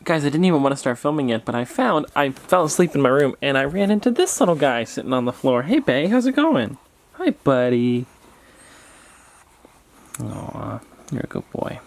Guys, I didn't even want to start filming yet, but I fell asleep in my room and I ran into this little guy sitting on the floor. Hey, bae, how's it going? Hi, buddy. Aw, you're a good boy.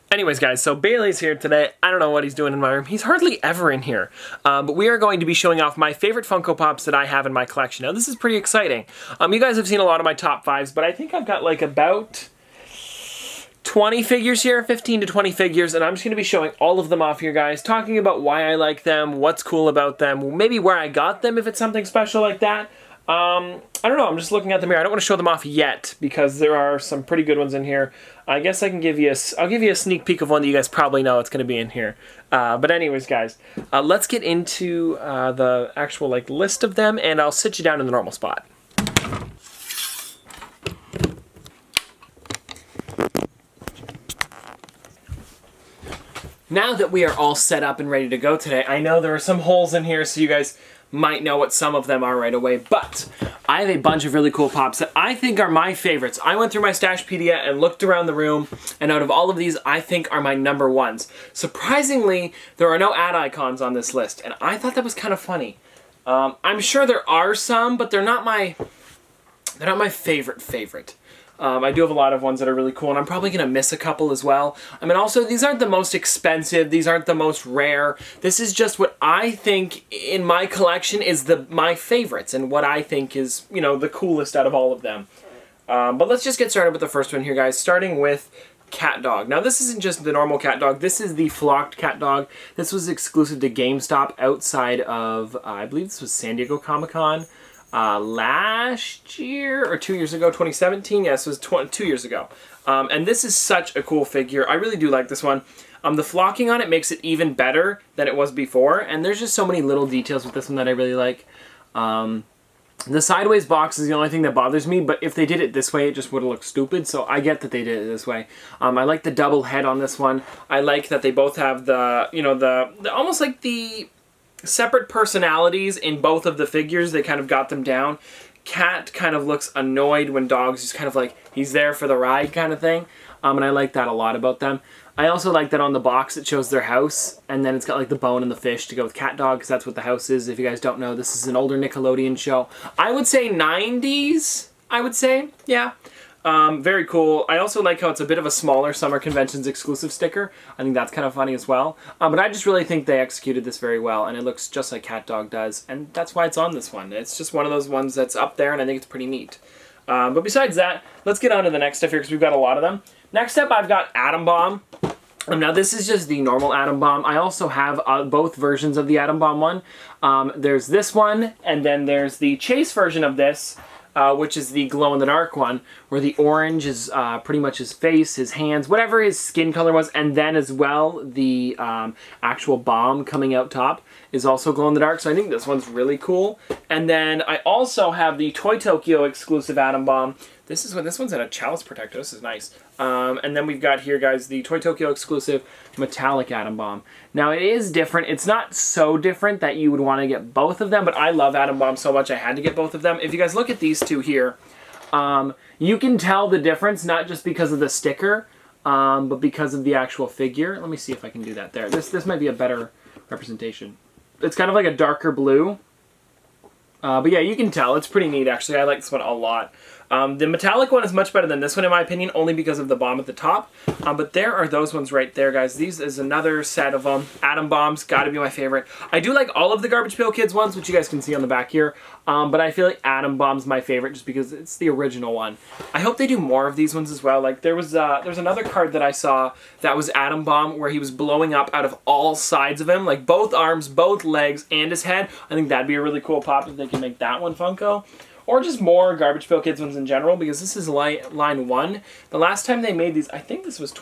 Anyways, guys, so Bailey's here today. I don't know what he's doing in my room. He's hardly ever in here. But we are going to be showing off my favorite Funko Pops that I have in my collection. Now, this is pretty exciting. You guys have seen a lot of my top fives, but I think I've got like about 20 figures here, 15 to 20 figures, and I'm just going to be showing all of them off here, guys, talking about why I like them, what's cool about them, maybe where I got them if it's something special like that. I don't know, I'm just looking at them here. I don't want to show them off yet because there are some pretty good ones in here. I guess I can give you I'll give you a sneak peek of one that you guys probably know it's going to be in here. But anyways, guys, let's get into the actual list of them, and I'll sit you down in the normal spot. Now that we are all set up and ready to go today, I know there are some holes in here, so you guys might know what some of them are right away, but I have a bunch of really cool pops that I think are my favorites. I went through my Stashpedia and looked around the room, and out of all of these, I think are my number ones. Surprisingly, there are no ad icons on this list, and I thought that was kind of funny. I'm sure there are some, but they're not my favorite. I do have a lot of ones that are really cool, and I'm probably going to miss a couple as well. I mean, also, these aren't the most expensive. These aren't the most rare. This is just what I think in my collection is my favorites, and what I think is, you know, the coolest out of all of them. But let's just get started with the first one here, guys, starting with CatDog. Now, this isn't just the normal CatDog. This is the flocked CatDog. This was exclusive to GameStop outside of, I believe this was San Diego Comic-Con. Last year or 2 years ago, 2017. Yes, it was 2 years ago. And this is such a cool figure. I really do like this one. The flocking on it makes it even better than it was before, and there's just so many little details with this one that I really like. The sideways box is the only thing that bothers me, but if they did it this way, it just would have looked stupid, so I get that they did it this way. I like the double head on this one. I like that they both have the, you know, the almost like the separate personalities in both of the figures. They kind of got them down. Cat kind of looks annoyed when Dog's just kind of like, he's there for the ride kind of thing. And I like that a lot about them. I also like that on the box it shows their house, and then it's got like the bone and the fish to go with CatDog, because that's what the house is. If you guys don't know, this is an older Nickelodeon show. I would say 90s, I would say, yeah. Very cool. I also like how it's a bit of a smaller Summer Conventions exclusive sticker. I think that's kind of funny as well. But I just really think they executed this very well, and it looks just like CatDog does, and that's why it's on this one. It's just one of those ones that's up there, and I think it's pretty neat. But besides that, let's get on to the next stuff here, because we've got a lot of them. Next up, I've got Atom Bomb. Now, this is just the normal Atom Bomb. I also have both versions of the Atom Bomb one. There's this one, and then there's the Chase version of this, which is the glow-in-the-dark one, where the orange is pretty much his face, his hands, whatever his skin color was, and then as well the actual bomb coming out top is also glow-in-the-dark, so I think this one's really cool. And then I also have the Toy Tokyo exclusive Atom Bomb. This one's in a chalice protector. This is nice. And then we've got here, guys, the Toy Tokyo exclusive metallic Atom Bomb. Now, it is different. It's not so different that you would want to get both of them, but I love Atom Bomb so much I had to get both of them. If you guys look at these two here, you can tell the difference, not just because of the sticker, but because of the actual figure. Let me see if I can do that there. This might be a better representation. It's kind of like a darker blue. But yeah, you can tell. It's pretty neat, actually. I like this one a lot. The metallic one is much better than this one, in my opinion, only because of the bomb at the top. But there are those ones right there, guys. These is another set of them. Atom Bomb's got to be my favorite. I do like all of the Garbage Pail Kids ones, which you guys can see on the back here. But I feel like Atom Bomb's my favorite just because it's the original one. I hope they do more of these ones as well. Like there's another card that I saw that was Atom Bomb where he was blowing up out of all sides of him, like both arms, both legs, and his head. I think that'd be a really cool pop if they can make that one Funko. Or just more Garbage Pail Kids ones in general, because this is line 1. The last time they made these, I think this was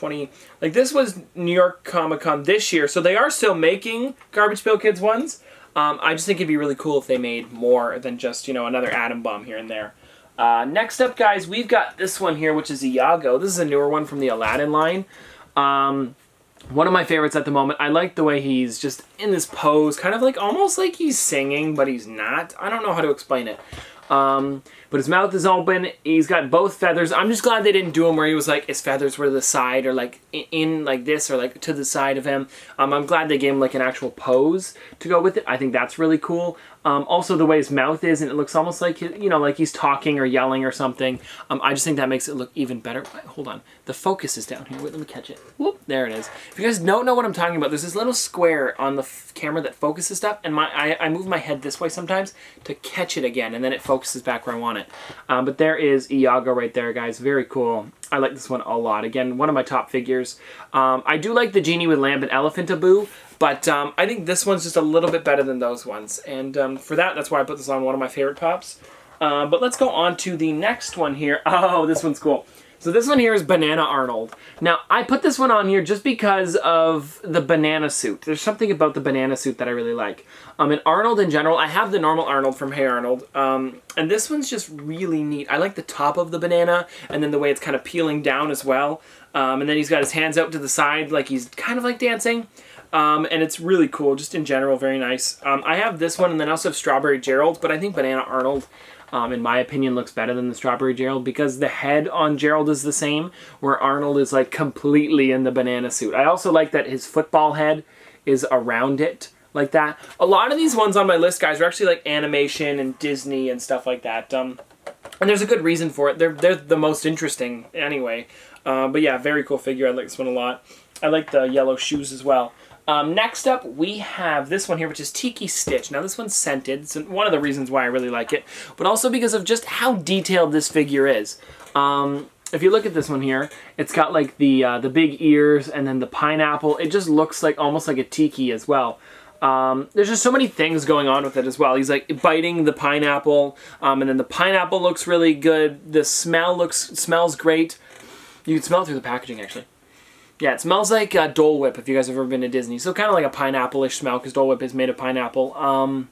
this was New York Comic Con this year, so they are still making Garbage Pail Kids ones. I just think it'd be really cool if they made more than just, you know, another Atom Bomb here and there. Next up, guys, we've got this one here, which is Iago. This is a newer one from the Aladdin line. One of my favorites at the moment. I like the way he's just in this pose, kind of like almost like he's singing, but he's not. I don't know how to explain it. But his mouth is open. He's got both feathers. I'm just glad they didn't do him where he was like, his feathers were to the side or like in like this or like to the side of him. I'm glad they gave him like an actual pose to go with it. I think that's really cool. Also the way his mouth is, and it looks almost like, you know, like he's talking or yelling or something. I just think that makes it look even better. Hold on. The focus is down here. Wait, let me catch it. Whoop, there it is. If you guys don't know what I'm talking about, there's this little square on the camera that focuses stuff, and I move my head this way sometimes to catch it again, and then it focuses back where I want it. But there is Iago right there, guys. Very cool. I like this one a lot. Again, one of my top figures. I do like the Genie with Lamp and Elephantaboo, but I think this one's just a little bit better than those ones. And for that's why I put this on one of my favorite pops. But let's go on to the next one here. Oh, this one's cool. So this one here is Banana Arnold. Now, I put this one on here just because of the banana suit. There's something about the banana suit that I really like. And Arnold in general, I have the normal Arnold from Hey Arnold. And this one's just really neat. I like the top of the banana and then the way it's kind of peeling down as well. And then he's got his hands out to the side like he's kind of like dancing. And it's really cool, just in general, very nice. I have this one and then I also have Strawberry Gerald, but I think Banana Arnold, in my opinion, looks better than the Strawberry Gerald because the head on Gerald is the same, where Arnold is like completely in the banana suit. I also like that his football head is around it like that. A lot of these ones on my list, guys, are actually like animation and Disney and stuff like that. And there's a good reason for it. They're the most interesting anyway. But yeah, very cool figure. I like this one a lot. I like the yellow shoes as well. Next up, we have this one here, which is Tiki Stitch. Now, this one's scented. It's one of the reasons why I really like it, but also because of just how detailed this figure is. If you look at this one here, it's got like the big ears and then the pineapple. It just looks like almost like a tiki as well. There's just so many things going on with it as well. He's like biting the pineapple, and then the pineapple looks really good. The smells great. You can smell it through the packaging, actually. Yeah, it smells like Dole Whip if you guys have ever been to Disney. So kind of like a pineapple-ish smell because Dole Whip is made of pineapple.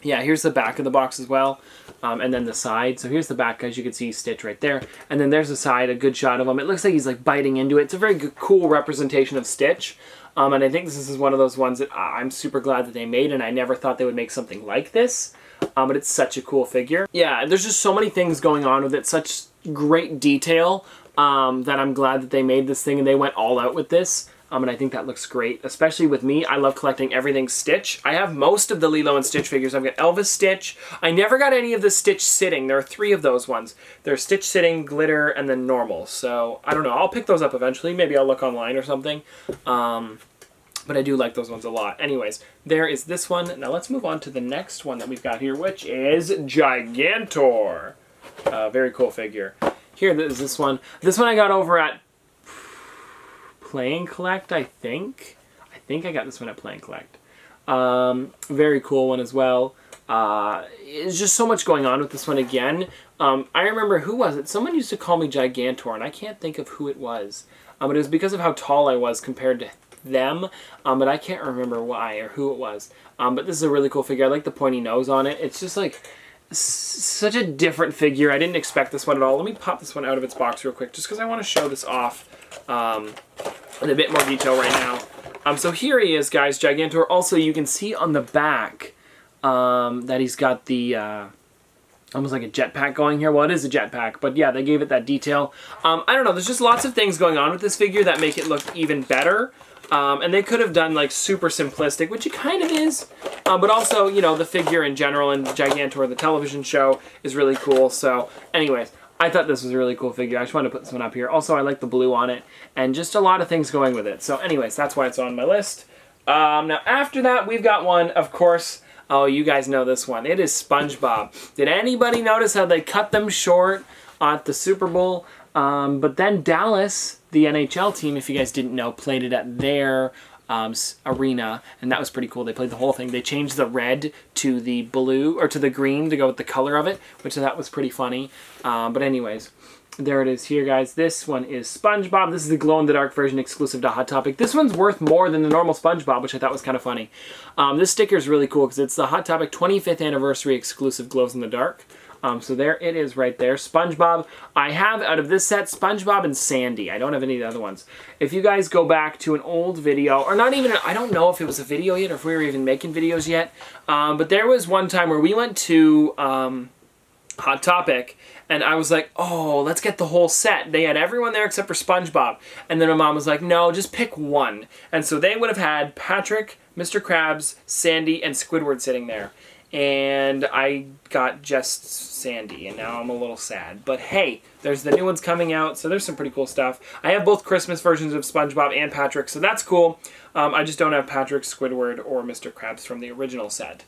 Yeah, here's the back of the box as well. And then the side. So here's the back, guys. You can see Stitch right there. And then there's the side, a good shot of him. It looks like he's like biting into it. It's a very good, cool representation of Stitch. And I think this is one of those ones that I'm super glad that they made, and I never thought they would make something like this. But it's such a cool figure. Yeah, there's just so many things going on with it. Such great detail. That I'm glad that they made this thing and they went all out with this. And I think that looks great, especially with me. I love collecting everything Stitch. I have most of the Lilo and Stitch figures. I've got Elvis Stitch. I never got any of the Stitch sitting. There are 3 of those ones. There's Stitch sitting, glitter, and then normal. So, I don't know. I'll pick those up eventually. Maybe I'll look online or something. But I do like those ones a lot. Anyways, there is this one. Now let's move on to the next one that we've got here, which is Gigantor. Very cool figure. Here is this one. This one I got over at Play and Collect, I think. I think I got this one at Play and Collect. Very cool one as well. There's just so much going on with this one again. I remember, who was it? Someone used to call me Gigantor, and I can't think of who it was. But it was because of how tall I was compared to them. But I can't remember why or who it was. But this is a really cool figure. I like the pointy nose on it. It's just like such a different figure. I didn't expect this one at all. Let me pop this one out of its box real quick just because I want to show this off in a bit more detail right now. So here he is, guys, Gigantor. Also, you can see on the back that he's got the almost like a jetpack going here. Well, it is a jetpack, but yeah, they gave it that detail. I don't know. There's just lots of things going on with this figure that make it look even better. And they could have done like super simplistic, which it kind of is. But also, you know, the figure in general and Gigantor, the television show, is really cool. So anyways, I thought this was a really cool figure. I just wanted to put this one up here. Also, I like the blue on it and just a lot of things going with it. So anyways, that's why it's on my list. Now after that, we've got one, of course. Oh, you guys know this one. It is SpongeBob. Did anybody notice how they cut them short at the Super Bowl? But then Dallas, the NHL team, if you guys didn't know, played it at their arena, and that was pretty cool. They played the whole thing. They changed the red to the blue, or to the green to go with the color of it, which I thought was pretty funny. But anyways, there it is here, guys. This one is SpongeBob. This is the glow-in-the-dark version exclusive to Hot Topic. This one's worth more than the normal SpongeBob, which I thought was kind of funny. This sticker is really cool because it's the Hot Topic 25th anniversary exclusive glows-in-the-dark. So there it is right there. SpongeBob. I have, out of this set, SpongeBob and Sandy. I don't have any of the other ones. If you guys go back to an old video, or not even, I don't know if it was a video yet, or if we were even making videos yet, but there was one time where we went to, Hot Topic, and I was like, oh, let's get the whole set. They had everyone there except for SpongeBob. And then my mom was like, no, just pick one. And so they would have had Patrick, Mr. Krabs, Sandy, and Squidward sitting there. And I got just Sandy, and now I'm a little sad. But hey, there's the new ones coming out, so there's some pretty cool stuff. I have both Christmas versions of SpongeBob and Patrick, so that's cool. I just don't have Patrick, Squidward, or Mr. Krabs from the original set.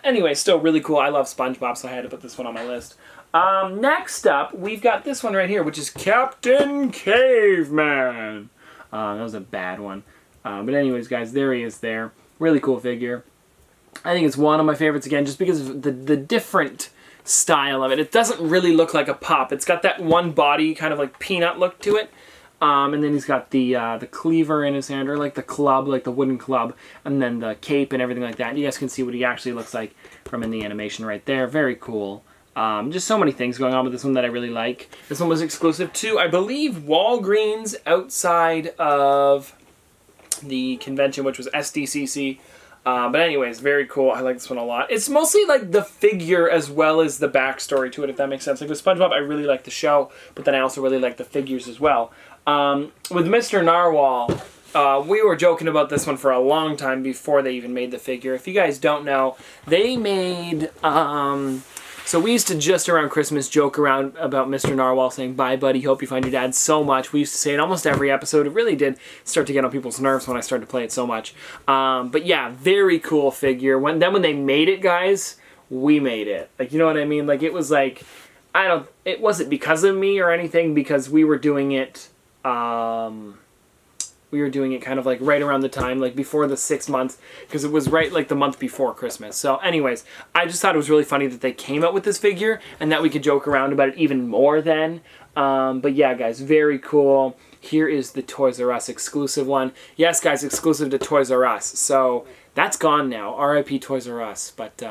Anyway, still really cool. I love SpongeBob, so I had to put this one on my list. Next up, we've got this one right here, which is Captain Caveman. That was a bad one. But anyways, guys, there he is there. Really cool figure. I think it's one of my favorites, again, just because of the different style of it. It doesn't really look like a pop. It's got that one body, kind of like peanut look to it. And then he's got the cleaver in his hand, or like the club, like the wooden club, and then the cape and everything like that. And you guys can see what he actually looks like from in the animation right there. Very cool. Just so many things going on with this one that I really like. This one was exclusive to, I believe, Walgreens outside of the convention, which was SDCC. But anyways, very cool. I like this one a lot. It's mostly like the figure as well as the backstory to it, if that makes sense. Like with SpongeBob, I really like the show, but then I also really like the figures as well. With Mr. Narwhal, we were joking about this one for a long time before they even made the figure. If you guys don't know, they made... So we used to just around Christmas joke around about Mr. Narwhal saying, bye buddy, hope you find your dad so much. We used to say it almost every episode. It really did start to get on people's nerves when I started to play it so much. But yeah, very cool figure. When they made it, guys, we made it. Like, you know what I mean? Like, it was like, it wasn't because of me or anything, because we were doing it, kind of like right around the time, like before the 6 months, because it was right like the month before Christmas. So anyways, I just thought it was really funny that they came out with this figure and that we could joke around about it even more then. But yeah, guys, very cool. Here is the Toys R Us exclusive one. Yes, guys, exclusive to Toys R Us. So that's gone now. RIP Toys R Us. But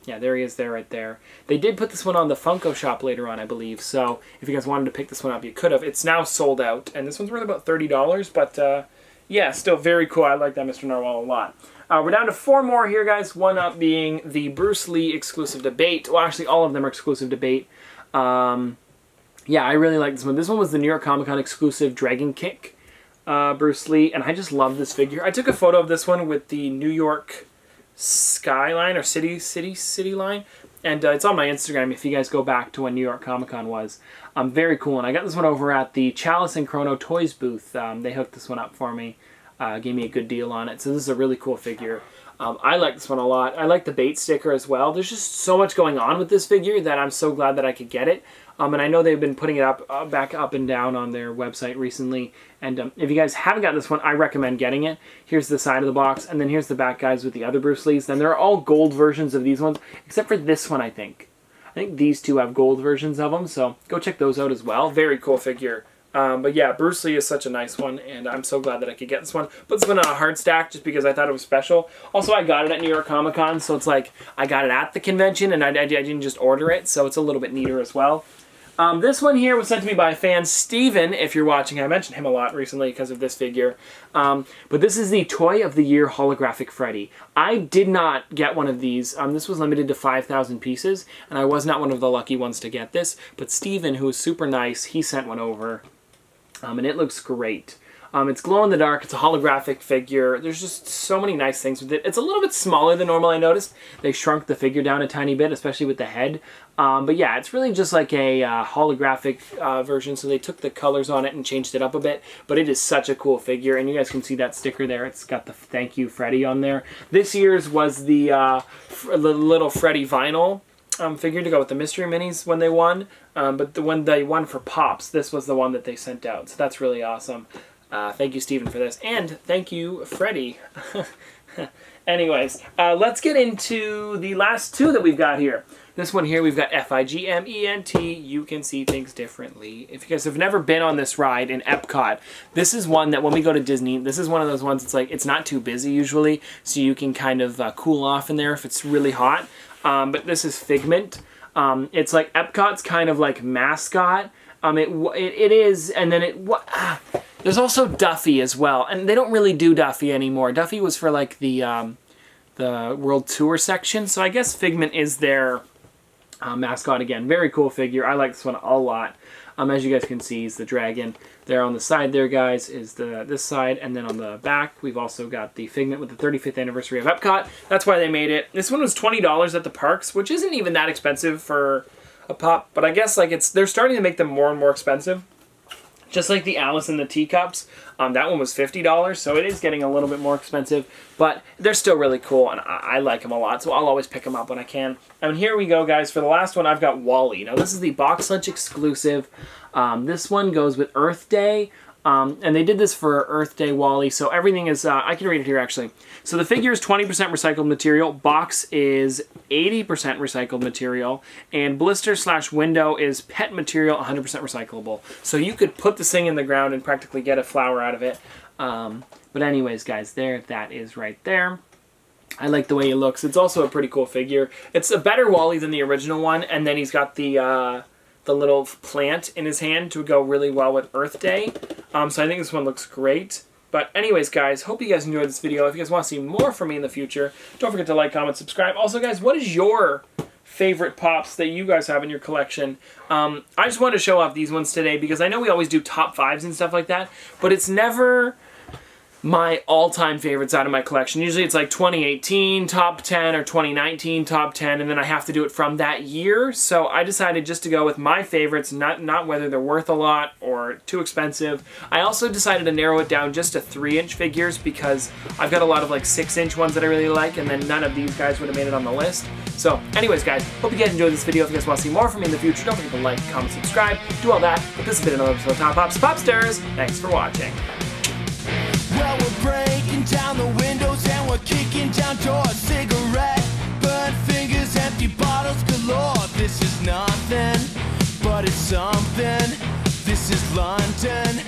yeah, there he is there right there. They did put this one on the Funko shop later on, I believe. So if you guys wanted to pick this one up, you could have. It's now sold out. And this one's worth about $30. But yeah, still very cool. I like that Mr. Narwhal a lot. We're down to 4 more here, guys. One up being the Bruce Lee exclusive debate. Well, actually, all of them are exclusive debate. Yeah, I really like this one. This one was the New York Comic Con exclusive Dragon Kick Bruce Lee. And I just love this figure. I took a photo of this one with the New York skyline or city line, and it's on my Instagram if you guys go back to when New York Comic Con was. Very cool, and I got this one over at the Chalice and Chrono Toys booth. They hooked this one up for me, gave me a good deal on it, so this is a really cool figure. I like this one a lot. I like the bait sticker as well. There's just so much going on with this figure that I'm so glad that I could get it. And I know they've been putting it up, back up and down on their website recently. And if you guys haven't got this one, I recommend getting it. Here's the side of the box, and then here's the back, guys, with the other Bruce Lees. Then they're all gold versions of these ones, except for this one, I think. I think these two have gold versions of them, so go check those out as well. Very cool figure. But yeah, Bruce Lee is such a nice one, and I'm so glad that I could get this one. Put this one on a hard stack just because I thought it was special. Also, I got it at New York Comic Con, so it's like I got it at the convention, and I didn't just order it, so it's a little bit neater as well. This one here was sent to me by a fan, Steven, if you're watching. I mentioned him a lot recently because of this figure. But this is the Toy of the Year Holographic Freddy. I did not get one of these. This was limited to 5,000 pieces, and I was not one of the lucky ones to get this. But Steven, who is super nice, he sent one over, and it looks great. It's glow-in-the-dark. It's a holographic figure. There's just so many nice things with it. It's a little bit smaller than normal, I noticed. They shrunk the figure down a tiny bit, especially with the head. But yeah, it's really just like a holographic version, so they took the colors on it and changed it up a bit. But it is such a cool figure, and you guys can see that sticker there. It's got the Thank You Freddy on there. This year's was the little Freddy vinyl figure to go with the Mystery Minis when they won. But when they won for Pops, this was the one that they sent out. So that's really awesome. Thank you, Steven, for this. And thank you, Freddy. Anyways, let's get into the last two that we've got here. This one here, we've got F-I-G-M-E-N-T. You can see things differently. If you guys have never been on this ride in Epcot, this is one that when we go to Disney, this is one of those ones that's like, it's not too busy usually, so you can kind of cool off in there if it's really hot. But this is Figment. It's like Epcot's kind of like mascot. It is, and then there's also Duffy as well, and they don't really do Duffy anymore. Duffy was for like the World Tour section, so I guess Figment is their mascot again. Very cool figure. I like this one a lot. As you guys can see, he's the dragon. There on the side there, guys, is this side. And then on the back, we've also got the Figment with the 35th anniversary of Epcot. That's why they made it. This one was $20 at the parks, which isn't even that expensive for a pop. But I guess like they're starting to make them more and more expensive. Just like the Alice in the Teacups. That one was $50, so it is getting a little bit more expensive. But they're still really cool, and I like them a lot, so I'll always pick them up when I can. And here we go, guys. For the last one, I've got Walle. Now, this is the Box Lunch exclusive. This one goes with Earth Day. And they did this for Earth Day Walle, so everything is, I can read it here actually. So the figure is 20% recycled material, box is 80% recycled material, and blister/window is pet material, 100% recyclable. So you could put this thing in the ground and practically get a flower out of it. But anyways, guys, that is right there. I like the way he looks. It's also a pretty cool figure. It's a better Walle than the original one, and then he's got the little plant in his hand to go really well with Earth Day. So I think this one looks great. But anyways, guys, hope you guys enjoyed this video. If you guys want to see more from me in the future, don't forget to like, comment, subscribe. Also, guys, what is your favorite pops that you guys have in your collection? I just wanted to show off these ones today because I know we always do top 5s and stuff like that, but it's never my all-time favorites out of my collection. Usually it's like 2018 top 10 or 2019 top 10, and then I have to do it from that year. So I decided just to go with my favorites, not whether they're worth a lot or too expensive. I also decided to narrow it down just to 3-inch figures because I've got a lot of like 6-inch ones that I really like, and then none of these guys would have made it on the list. So anyways, guys, hope you guys enjoyed this video. If you guys want to see more from me in the future, don't forget to like, comment, subscribe, do all that. But this has been another episode of Top Pops Popsters. Thanks for watching. Well, we're breaking down the windows and we're kicking down doors. Cigarette, burnt fingers, empty bottles galore. This is nothing, but it's something. This is London.